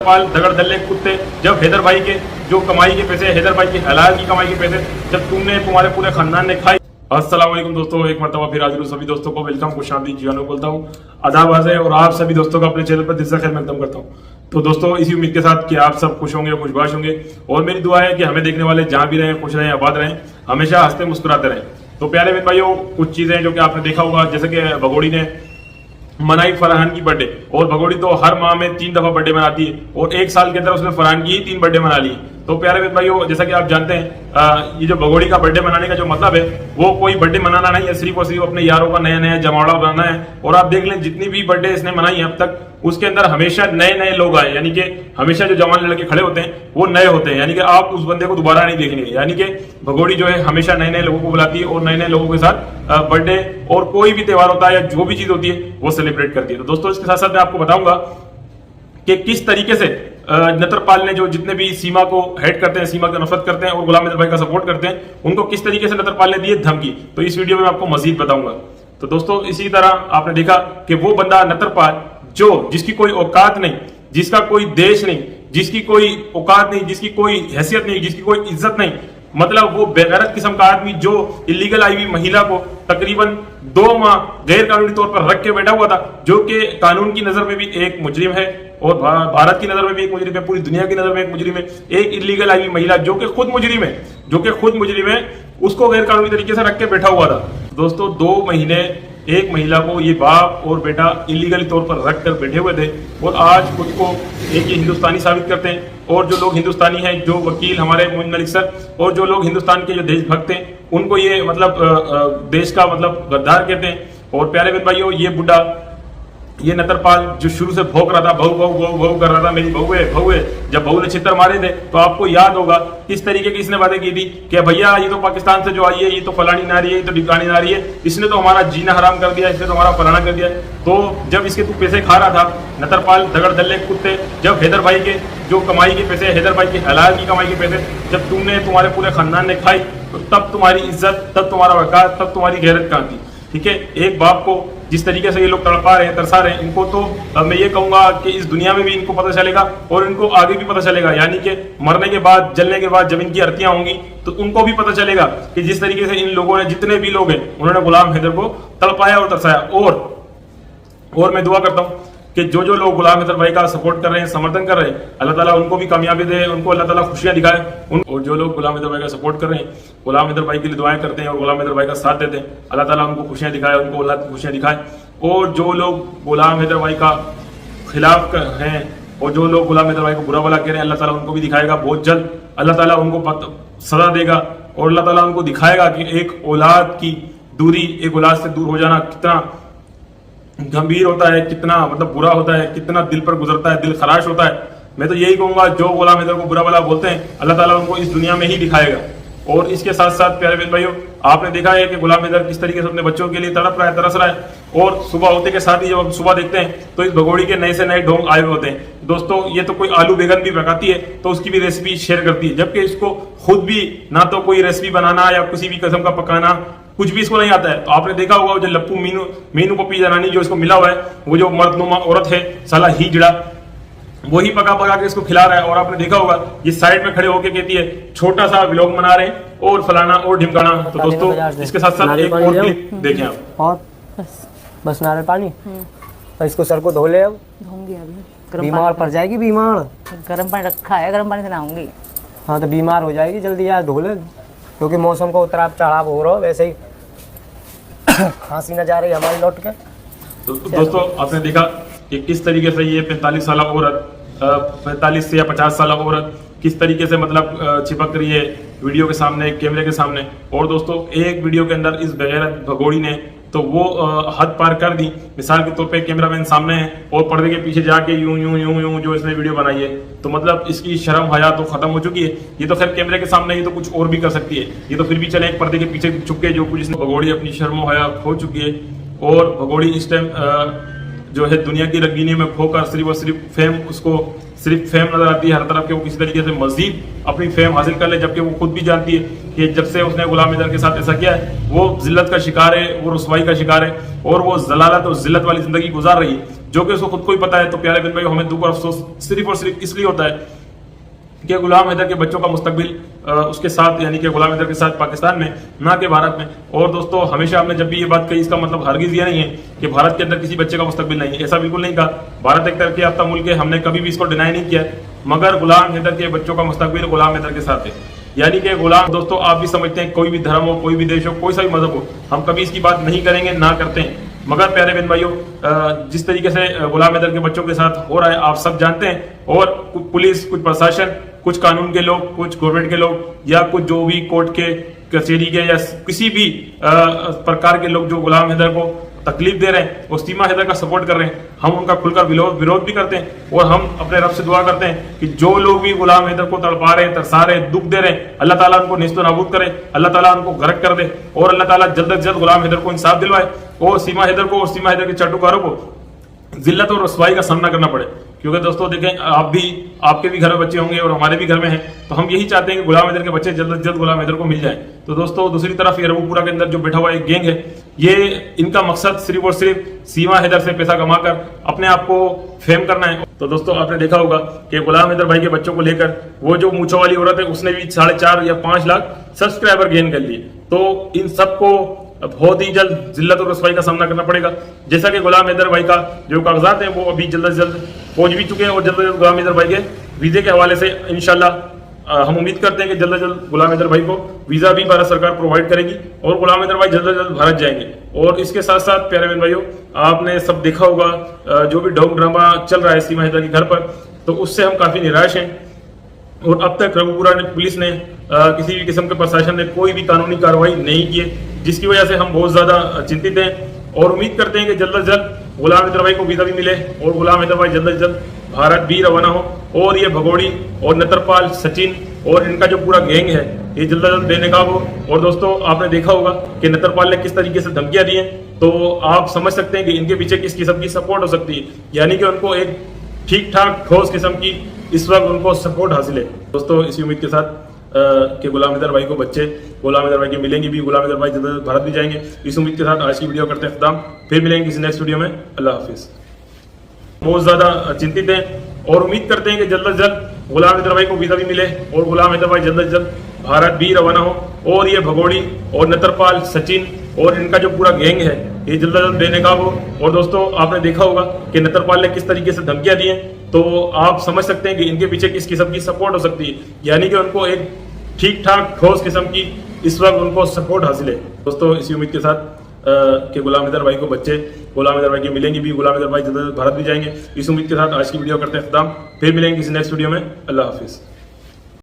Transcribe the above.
पाल दगड़ दल्ले कुत्ते, जब हैदर भाई के जो कमाई के पैसे, हैदर भाई की हलाल की कमाई के पैसे जब तुमने तुम्हारे पूरे खानदान ने खाई। अस्सलाम वालेकुम दोस्तों, एक मरतबा फिर हाजिर हूं। सभी दोस्तों को वेलकम, खुशामदीद जियानो बोलता हूं, आदाब है और आप सभी दोस्तों को अपने चैनल पर दिल से खैर मकदम करता हूं। तो दोस्तों इसी उम्मीद के साथ कि आप सब खुश होंगे, खुशबाश होंगे और मेरी दुआ है कि हमें देखने वाले जहां भी रहें, खुश रहें, आबाद रहें, हमेशा हंसते मुस्कुराते रहें। तो प्यारे मेरे भाइयों, कुछ चीजें जो कि आपने देखा होगा, जैसे कि भगोड़ी ने मनाई फरहान की बर्थडे, और भगोड़ी तो हर माह में 3 दफा बर्थडे मनाती है और एक साल के अंदर उसने फरहान की ही 3 बर्थडे मना ली। तो प्यारे मेरे भाइयों, जैसा कि आप जानते हैं, ये जो भगोड़ी का बर्थडे मनाने का जो मतलब है वो कोई बर्थडे मनाना नहीं है, सिर्फ और सिर्फ अपने यारों का नया नया जमावड़ा बनाना है। और आप देख लें जितनी भी बर्थडे इसने मनाई है अब तक, उसके अंदर हमेशा नए नए लोग आए, यानी कि हमेशा जो जवान लड़के खड़े होते हैं वो नए होते हैं, यानी कि आप उस बंदे को दोबारा नहीं देखेंगे। यानी कि भगोड़ी जो है हमेशा नए नए लोगों को बुलाती है और नए नए लोगों के साथ बर्थडे और कोई भी त्योहार होता है या जो भी चीज होती है वो सेलिब्रेट करती है। तो दोस्तों इसके साथ साथ मैं आपको बताऊंगा कि किस तरीके से नतरपाल ने, जो जितने भी सीमा को हेट करते हैं, सीमा की नफरत करते हैं और गुलाम हैदर भाई का सपोर्ट करते हैं, उनको किस तरीके से नतरपाल ने दी धमकी, तो इस वीडियो में मैं आपको मजीद बताऊंगा। तो दोस्तों इसी तरह आपने देखा कि वो बंदा नतरपाल जिसकी कोई औकात नहीं, जिसका कोई देश नहीं, जिसकी कोई औकात नहीं, जिसकी कोई हैसियत नहीं, जिसकी कोई इज्जत नहीं, मतलब वो बेगैरत किस्म का आदमी जो इलीगल आई हुई महिला को तकरीबन 2 माह गैर कानूनी तौर पर रख के बैठा हुआ था, जो कि कानून की नजर में भी एक मुजरिम है और भारत की नजर में भी एक मुजरिम है, पूरी दुनिया की नजर में एक मुजरिम है। एक इलीगल आई हुई महिला जो कि खुद मुजरिम है, उसको गैर कानूनी तरीके से रख के बैठा हुआ था। दोस्तों 2 महीने एक महिला को ये बाप और बेटा इलीगली तौर पर रख कर बैठे हुए थे और आज खुद को एक ये हिंदुस्तानी साबित करते हैं। और जो लोग हिंदुस्तानी हैं, जो वकील हमारे मोइन मलिक सर और जो लोग हिंदुस्तान के जो देशभक्त हैं, उनको ये मतलब देश का मतलब गद्दार कहते हैं। और प्यारे मेरे भाइयों, ये बुढ़ा, ये नतरपाल जो शुरू से भौंक रहा था, बहू कर रहा था, मेरी बहू है। जब बहू ने छितर मारे थे तो आपको याद होगा किस तरीके की इसने बातें की थी कि भैया ये तो पाकिस्तान से जो आई है, ये तो फलानी नारी है, ये तो ढिकानी नारी है, इसने तो हमारा जीना हराम कर दिया, इसने तो हमारा फलाना कर दिया। तो जब इसके तू पैसे खा रहा था नतरपाल दगड़ दल्ले कुत्ते, जब हैदर भाई के जो कमाई के पैसे, हैदर भाई की हलाल की कमाई के पैसे जब तुमने तुम्हारे पूरे खानदान ने खाई, तो तब तुम्हारी इज्जत, तब तुम्हारा वकात, तब तुम्हारी गैरत कहाँ थी। ठीक है, एक बाप को जिस तरीके से ये लोग तड़पा रहे हैं, तरसा रहे हैं, इनको तो मैं ये कहूंगा कि इस दुनिया में भी इनको पता चलेगा और इनको आगे भी पता चलेगा, यानी कि मरने के बाद, जलने के बाद जब इनकी अर्थियां होंगी तो उनको भी पता चलेगा कि जिस तरीके से इन लोगों ने, जितने भी लोग हैं, उन्होंने गुलाम हैदर को तड़पाया और तरसाया। और मैं दुआ करता हूं कि जो लोग गुलाम हैदर भाई का सपोर्ट कर रहे हैं, समर्थन कर रहे हैं, अल्लाह ताला उनको भी कामयाबी दे, उनको अल्लाह ताला खुशियां दिखाए। और जो लोग गुलाम हैदर भाई का सपोर्ट कर रहे हैं, गुलाम हैदर भाई के लिए दुआएं करते हैं और गुलाम हैदर भाई का साथ देते हैं, अल्लाह ताला उनको खुशियां दिखाए, उनको अल्लाह की खुशियां दिखाए। और जो लोग गुलाम हैदर भाई का खिलाफ हैं और जो लोग गुलाम हैदर भाई को बुरा भला कह रहे हैं, अल्लाह ताला उनको भी दिखाएगा बहुत जल्द, अल्लाह ताला उनको सजा देगा और अल्लाह ताला उनको दिखाएगा कि एक औलाद की दूरी, एक औलाद से दूर हो जाना कितना गंभीर होता है, कितना मतलब बुरा होता है, कितना दिल पर गुजरता है, दिल खराश होता है। मैं तो यही कहूंगा, जो गुलाम हैदर को बुरा भला बोलते हैं, अल्लाह ताला उनको इस दुनिया में ही दिखाएगा। और इसके साथ साथ प्यारे बहन भाइयों, आपने देखा है कि गुलाम हैदर किस तरीके से अपने बच्चों के लिए तड़प रहा है, तरस रहा है। और सुबह होते के साथ ही जब हम सुबह देखते हैं तो इस भगोड़ी के नए से नए ढोंग आए हुए होते हैं। दोस्तों ये तो कोई आलू बैगन भी पकाती है तो उसकी भी रेसिपी शेयर करती है, जबकि इसको खुद भी ना तो कोई रेसिपी बनाना या किसी भी किस्म का पकाना कुछ भी इसको नहीं आता है। तो आपने देखा होगा जो लप्पू मीनू पप्पी जनानी जो इसको मिला हुआ है, वो जो मर्दनुमा औरत है, साला हिजड़ा, वही पका के इसको खिला रहा है। और आपने देखा होगा ये साइड में खड़े होके कहती है छोटा सा व्लॉग बना रहे हैं और फलाना और ढिमकाना। तो दोस्तों इसके साथ साथ एक और क्लिप देखें आप। और बस नारियल पानी तो इसको सर को धो ले, अब धोऊंगी अभी, बीमार पड़ जाएगी, बीमार। गर्म पानी रखा है, गर्म पानी से नहाऊंगी। हाँ तो बीमार हो जाएगी, जल्दी यार धो ले, क्योंकि मौसम का उतराव चढ़ाव हो रहा है, वैसे ही खांसी न जा रही हमारी लौट के। तो दोस्तों आपने देखा कि किस तरीके से ये 45 साल औरत, 45 से या 50 साल औरत किस तरीके से मतलब चिपक रही है वीडियो के सामने, कैमरे के सामने। और दोस्तों एक वीडियो के अंदर इस बेगैरत भगोड़ी ने तो वो हद पार कर दी। मिसाल के तौर पे कैमरामैन सामने है और पर्दे के पीछे जाके यूं जो इसने वीडियो बनाई है, तो मतलब इसकी शर्म हया तो खत्म हो चुकी है। ये तो खैर कैमरे के सामने ही तो कुछ और भी कर सकती है, ये तो फिर भी चले एक पर्दे के पीछे छुप के जो कुछ इसने, भगोड़ी अपनी शर्म हया खो चुकी है। और भगोड़ी इस टाइम जो है दुनिया की रंगीनी में खोकर सिर्फ और सिर्फ फेम, उसको सिर्फ फेम नजर आती है हर तरफ के, वो किसी तरीके से मजीद अपनी फेम हासिल कर ले, जबकि वो खुद भी जानती है कि जब से उसने गुलाम हैदर के साथ ऐसा किया है वो जिल्लत का शिकार है, वो रुसवाई का शिकार है और वो जलालत और जिल्लत वाली जिंदगी गुजार रही है। जो कि उसको खुद को ही पता है। तो प्यारे बहन भाई, हमें दुख और अफसोस सिर्फ और सिर्फ इसलिए होता है कि गुलाम हैदर के बच्चों का मुस्तकबिल उसके साथ, यानी कि गुलाम हैदर के साथ पाकिस्तान में, ना कि भारत में। और दोस्तों, हमेशा हमने जब भी ये बात कही, इसका मतलब हरगिज ये नहीं है कि भारत के अंदर किसी बच्चे का मुस्तकबिल नहीं है, ऐसा बिल्कुल नहीं कहा। भारत एक तरक्की याफ्ता मुल्क है, हमने कभी भी इसको डिनाई नहीं किया, मगर गुलाम हैदर के बच्चों का मुस्तकबिल गुलाम हैदर के साथ है। यानी कि गुलाम, दोस्तों आप भी समझते हैं, कोई भी धर्म हो, कोई भी देश हो, कोई सा भी मजहब हो, हम कभी इसकी बात नहीं करेंगे, ना करते हैं। मगर प्यारे बहन भाइयों, जिस तरीके से गुलाम हैदर के बच्चों के साथ हो रहा है आप सब जानते हैं। और पुलिस, कुछ प्रशासन, कुछ कानून के लोग, कुछ गवर्नमेंट के लोग, या कुछ जो भी कोर्ट के, कचहरी के, या किसी भी प्रकार के लोग जो गुलाम हैदर को तकलीफ दे रहे हैं और सीमा हैदर का सपोर्ट कर रहे हैं, हम उनका खुलकर विरोध भी करते हैं। और हम अपने रब से दुआ करते हैं कि जो लोग भी गुलाम हैदर को तड़पा रहे हैं, तरसा रहे हैं, दुख दे रहे हैं, अल्लाह ताला उनको निस्तो नाबूद करे, अल्लाह ताला उनको गर्क कर दे, और अल्लाह ताला जल्द से जल्द गुलाम हैदर को इंसाफ दिलवाए, और सीमा हैदर को और सीमा हैदर के चाटुकारों को जिल्लत और रसवाई का सामना करना पड़े। क्योंकि दोस्तों देखें, आपके भी घर में बच्चे होंगे और हमारे भी घर में हैं, तो हम यही चाहते हैं कि गुलाम हैदर के बच्चे जल्द से जल्द गुलाम हैदर को मिल जाएं। तो दोस्तों, दूसरी तरफ ये रबूपुरा के अंदर जो बैठा हुआ एक गैंग है, ये इनका मकसद सिर्फ और सिर्फ सीमा हैदर से पैसा कमाकर अपने आप को फेम करना है। तो दोस्तों, आपने देखा होगा कि गुलाम हैदर भाई के बच्चों को लेकर वो जो मूंछों वाली औरत है, उसने भी 4.5 या 5 लाख सब्सक्राइबर गेन कर लिए। तो इन सबको बहुत ही जल्द जिल्लत और रसवाई का सामना करना पड़ेगा। जैसा कि गुलाम हैदर भाई का जो कागजात हैं वो अभी जल्द से जल्द पहुंच भी चुके हैं, और जल्द से जल्द गुलाम हैदर भाई के वीजे के हवाले से इंशाल्लाह हम उम्मीद करते हैं कि जल्द से जल्द गुलाम हैदर भाई को वीजा भी भारत सरकार प्रोवाइड करेगी, और गुलाम हैदर भाई जल्द से जल्द भारत जाएंगे। और इसके साथ साथ प्यारे बहन भाइयों, आपने सब देखा होगा जो भी डॉग ड्रामा चल रहा है सीमा हैदर के घर पर, तो उससे हम काफी निराश हैं। और अब तक रबूपुरा पुलिस ने किसी भी किस्म के प्रशासन ने कोई भी कानूनी कार्रवाई नहीं की है, जिसकी वजह से हम बहुत ज्यादा चिंतित हैं, और उम्मीद करते हैं कि जल्द से जल्द गुलाम हैदर भाई को वीजा भी मिले, और गुलाम हैदर भाई जल्द से जल्द भारत भी रवाना हो, और ये भगोड़ी और नतरपाल, सचिन और इनका जो पूरा गैंग है, ये जल्द से जल्द बेनकाब हो। और दोस्तों, आपने देखा होगा कि नतरपाल ने किस तरीके से धमकियां दी हैं, तो आप समझ सकते हैं कि इनके पीछे किस किस्म की सपोर्ट हो सकती है। यानी कि उनको एक ठीक ठाक ठोस किस्म की इस वक्त उनको सपोर्ट हासिल है। दोस्तों, इसी उम्मीद के साथ कि गुलाम हैदर भाई को बच्चे गुलाम हैदर भाई के मिलेंगे भी, गुलाम हैदर भाई जल्द भारत भी जाएंगे, इस उम्मीद के साथ आज की वीडियो करते हैं खत्म। फिर मिलेंगे किसी नेक्स्ट वीडियो में। अल्लाह हाफिज। बहुत ज्यादा चिंतित हैं, और उम्मीद करते हैं कि जल्द से जल्द गुलाम हैदर भाई को वीजा भी मिले, और गुलाम हैदर भाई जल्द से जल्द भारत भी रवाना हो, और ये भगोड़ी और नतरपाल, सचिन और इनका जो पूरा गैंग है, ये जल्द से जल्द बेनकाब हो। और दोस्तों, आपने देखा होगा कि नतरपाल ने किस तरीके से धमकियां दी हैं, तो आप समझ सकते हैं कि इनके पीछे किस किस्म की सपोर्ट हो सकती है। यानी कि उनको एक ठीक ठाक ठोस किस्म की इस वक्त उनको सपोर्ट हासिल है। दोस्तों, इसी उम्मीद के साथ कि गुलाम हैदर भाई को बच्चे गुलाम हैदर भाई के मिलेंगे भी, गुलाम हैदर भाई जल्द भारत भी जाएंगे, इस उम्मीद के साथ आज की वीडियो करते हैं खत्म। फिर मिलेंगे किसी नेक्स्ट वीडियो में। अल्लाह हाफिज।